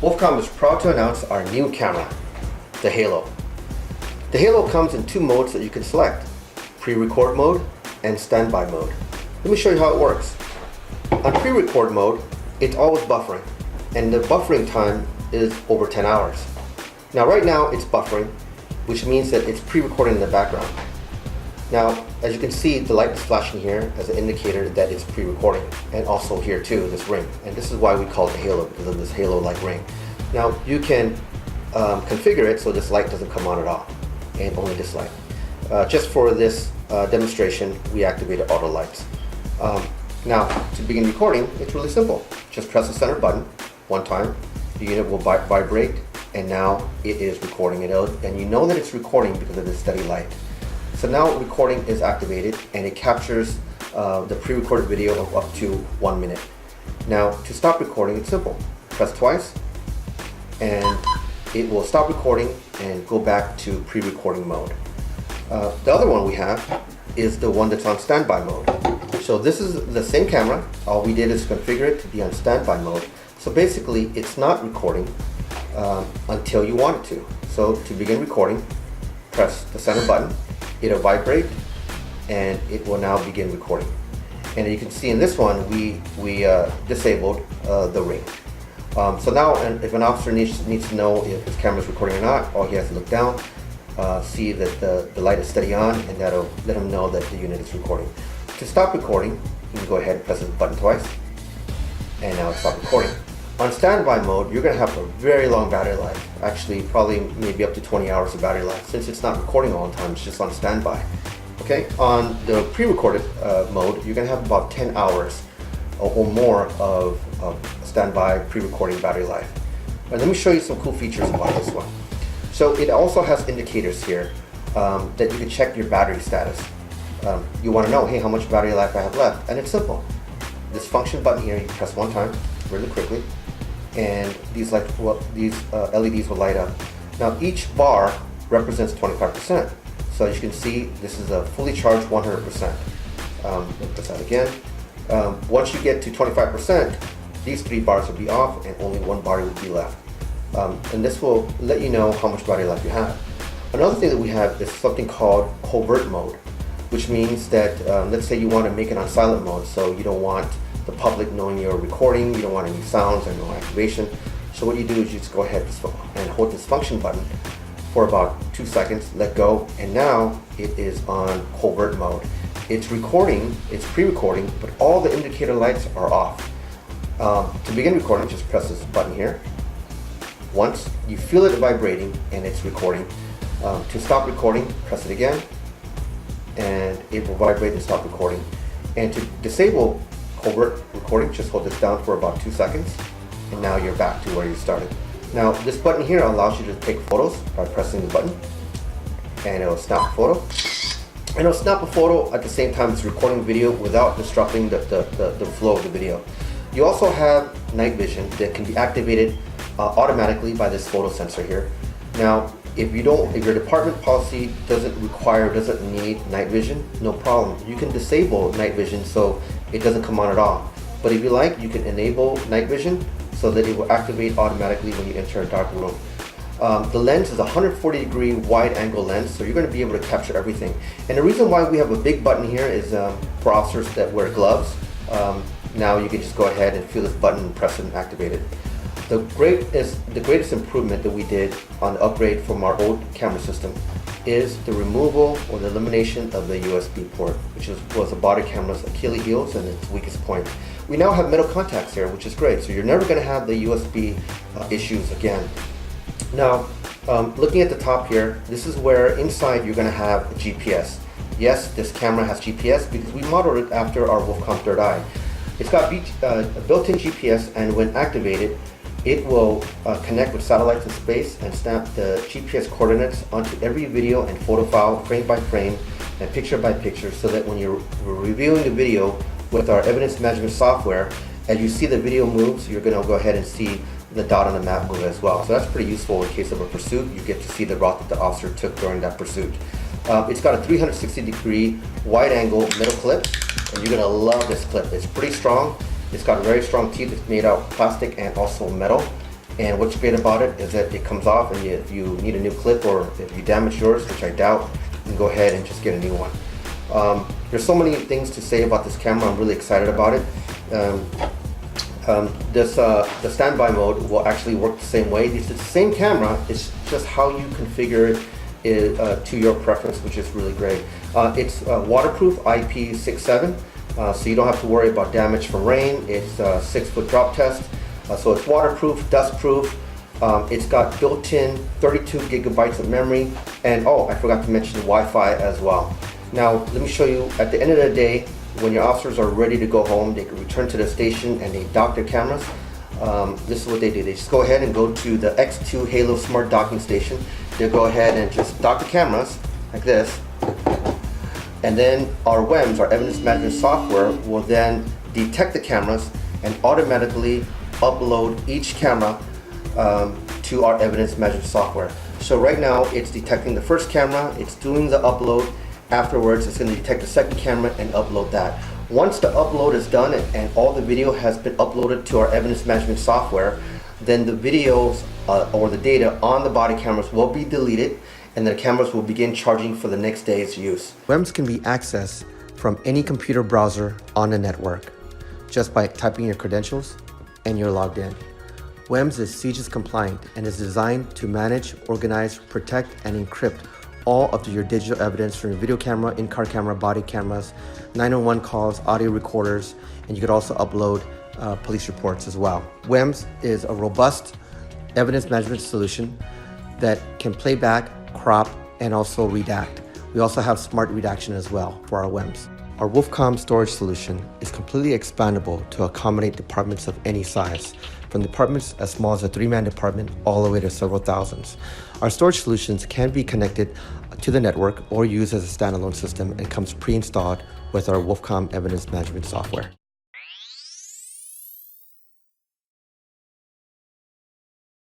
Wolfcom is proud to announce our new camera, the Halo. The Halo comes in two modes that you can select, pre-record mode and standby mode. Let me show you how it works. On pre-record mode, it's always buffering, and the buffering time is over 10 hours. Now right now it's buffering, which means that it's pre-recording in the background. Now, as you can see, the light is flashing here as an indicator that it's pre-recording, and also here too, this ring. And this is why we call it the Halo, because of this halo-like ring. Now, you can configure it so this light doesn't come on at all, and only this light. Just for this demonstration, we activated auto lights. Now, to begin recording, it's really simple. Just press the center button one time, the unit will vibrate, and now it is recording it out, and you know that it's recording because of this steady light. So now recording is activated, and it captures the pre-recorded video of up to 1 minute. Now to stop recording, it's simple. Press twice and it will stop recording and go back to pre-recording mode. The other one we have is the one that's on standby mode. So this is the same camera. All we did is configure it to be on standby mode. So basically it's not recording until you want it to. So to begin recording, press the center button. It'll vibrate and it will now begin recording. And you can see in this one we disabled the ring. So now if an officer needs to know if his camera is recording or not, all he has to look down, see that the light is steady on, and that'll let him know that the unit is recording. To stop recording, you can go ahead and press the button twice, and now it's stopped recording. On standby mode, you're going to have a very long battery life. Actually, probably maybe up to 20 hours of battery life, since it's not recording all the time, it's just on standby. Okay, on the pre-recorded mode, you're going to have about 10 hours or more of standby pre-recording battery life. And let me show you some cool features about this one. So it also has indicators here that you can check your battery status. You want to know, hey, how much battery life I have left? And it's simple. This function button here, you press one time really quickly, and these LEDs will light up. Now each bar represents 25%. So as you can see, this is a fully charged 100%. Let me put that again. Once you get to 25%, these three bars will be off and only one bar will be left. And this will let you know how much battery life you have. Another thing that we have is something called Covert Mode, which means that let's say you want to make it on silent mode, so you don't want the public knowing you're recording, you don't want any sounds and no activation. So what you do is you just go ahead and hold this function button for about 2 seconds, let go, and now it is on covert mode. It's recording, it's pre-recording, but all the indicator lights are off. To begin recording, just press this button here. Once you feel it vibrating and it's recording, to stop recording, press it again, and it will vibrate and stop recording. And to disable covert recording, just hold this down for about 2 seconds, and now you're back to where you started. Now this button here allows you to take photos by pressing the button, and it will snap a photo. And it'll snap a photo at the same time it's recording video without disrupting the flow of the video. You also have night vision that can be activated automatically by this photo sensor here. Now if your department policy doesn't need night vision, no problem. You can disable night vision so it doesn't come on at all. But if you like, you can enable night vision so that it will activate automatically when you enter a dark room. The lens is a 140-degree wide-angle lens, so you're going to be able to capture everything. And the reason why we have a big button here is for officers that wear gloves. Now you can just go ahead and feel this button and press it and activate it. The greatest improvement that we did on the upgrade from our old camera system is the removal or the elimination of the USB port, which was a body camera's Achilles heels and its weakest point. We now have metal contacts here, which is great, so you're never going to have the USB issues again. Now, looking at the top here, this is where inside you're going to have a GPS. Yes, this camera has GPS because we modeled it after our Wolfcom Third Eye. It's got a built-in GPS, and when activated, it will connect with satellites in space and stamp the GPS coordinates onto every video and photo file, frame by frame and picture by picture, so that when you're reviewing the video with our evidence management software, as you see the video moves, you're going to go ahead and see the dot on the map move as well. So that's pretty useful in case of a pursuit. You get to see the route that the officer took during that pursuit. It's got a 360-degree wide-angle metal clip, and you're going to love this clip. It's pretty strong. It's got very strong teeth. It's made out of plastic and also metal. And what's great about it is that it comes off, and if you need a new clip or if you damage yours, which I doubt, you can go ahead and just get a new one. There's so many things to say about this camera. I'm really excited about it. The standby mode will actually work the same way. It's the same camera, it's just how you configure it to your preference, which is really great. It's waterproof IP67, so you don't have to worry about damage from rain. It's a 6-foot drop test, so it's waterproof, dustproof. It's got built-in 32 gigabytes of memory, and oh, I forgot to mention Wi-Fi as well. Now, let me show you, at the end of the day, when your officers are ready to go home, they can return to the station and they dock their cameras. This is what they do. They just go ahead and go to the X2 Halo Smart Docking Station. They'll go ahead and just dock the cameras like this. And then our WEMS, our evidence management software, will then detect the cameras and automatically upload each camera to our evidence management software. So right now it's detecting the first camera, it's doing the upload. Afterwards, it's going to detect the second camera and upload that. Once the upload is done and all the video has been uploaded to our evidence management software, then the videos or the data on the body cameras will be deleted, and the cameras will begin charging for the next day's use. WEMS can be accessed from any computer browser on the network just by typing your credentials and you're logged in. WEMS is CJIS compliant and is designed to manage, organize, protect, and encrypt all of your digital evidence from your video camera, in-car camera, body cameras, 911 calls, audio recorders, and you could also upload police reports as well. WEMS is a robust evidence management solution that can play back, crop, and also redact. We also have smart redaction as well for our WEMS. Our Wolfcom storage solution is completely expandable to accommodate departments of any size, from departments as small as a 3-man department all the way to several thousands. Our storage solutions can be connected to the network or used as a standalone system and comes pre-installed with our Wolfcom evidence management software.